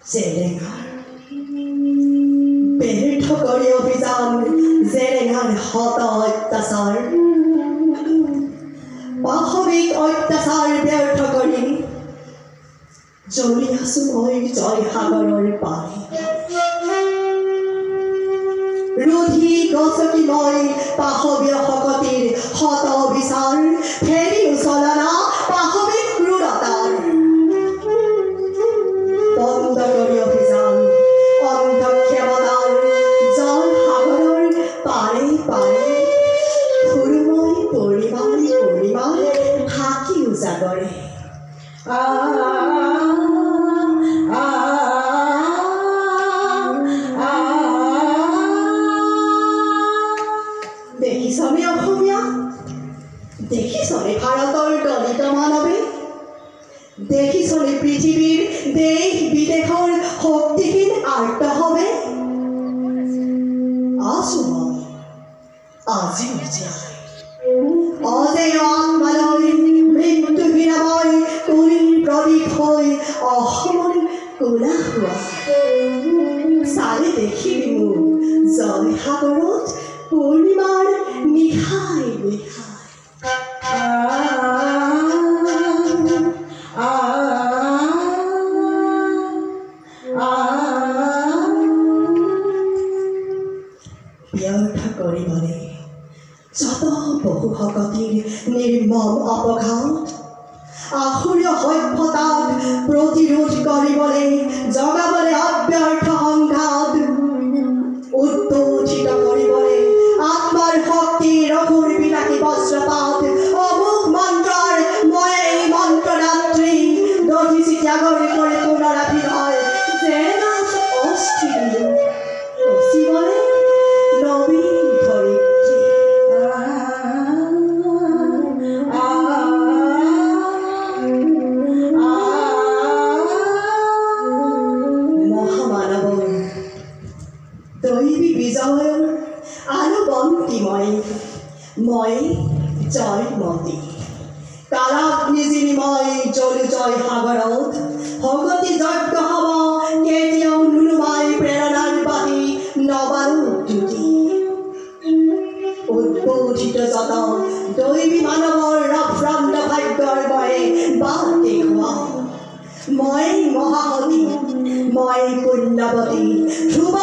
জেৰেঙাৰ ব্যৰ্থ কৰি অভিযান জেৰেঙাৰ হত অত্যাচাৰ পাশবিক অত্যাচাৰ ব্যৰ্থ কৰি জ্বলি আছো মই জয়সাগৰৰ পানী ৰোধী গছকি মই পাশৱীয় শকতিৰ হত বিচাৰ ফেৰি উচলনা পাশবিক ক্ৰূৰতাৰ বন্ধ কৰি অভিযান অন্ধক্ষমতাৰ জয়সাগৰৰ পাৰে পাৰে ফুৰুময় পৰিমাণ হাকি উজাগৰে দেখিছনে অসমীয়া দেখিছনে ভাৰতৰ দলিত মানৱে দেখিছনে পৃথিৱীৰ দেশ বিদেশৰ শক্তিহীন আৰ্তভাৱে আছো মই আজি অজেয় আত্মালৈ মৃত্যুহীনময় কুলিৰ প্ৰদীপ হৈ অসমৰ কোলা হোৱা চালে দেখিবি মোক জয়সাগৰত পূৰ্ণিমাৰ নিশাই নিশাই ব্যৰ্থ কৰিবলৈ যত বহু শকতিৰ নিৰ্মম অপঘাত আখুৰীয় সভ্যতাক প্ৰতিৰোধ কৰিবলৈ জগাবলৈ অব্যৰ্থ সংঘাত উদ্বোধিত কৰিবলৈ আত্মাৰ শক্তি ৰঘুৰ বিলাসী বজ্ৰপাত অমুক মন্ত্ৰৰ মই এই মন্ত্ৰদাত্ৰী দধিচি ত্যাগৰি কৰি পুনৰাভিনয় জেৰেঙাত অস্থিৰ অচিবলে নবীন ধৰিত্ৰী মহামানৱৰ দৈবী বিজয়ৰ আৰু বন্তি মই জয়মতী কালাগ্নিজিৰি মই জ্বলো জয়সাগৰত ভগতি যজ্ঞ হব কেতিয়াও নুনুমাই প্ৰেৰণাৰ পাতি নবাৰু দ্যুতি উদ্বোধিত যত দৈবী মানৱৰ ৰভ্ৰান্ত ভাগ্যৰ বৰে বাট দেখুৱাও মই মহাসতী মই পুণ্যৱতী ধ্ৰুৱ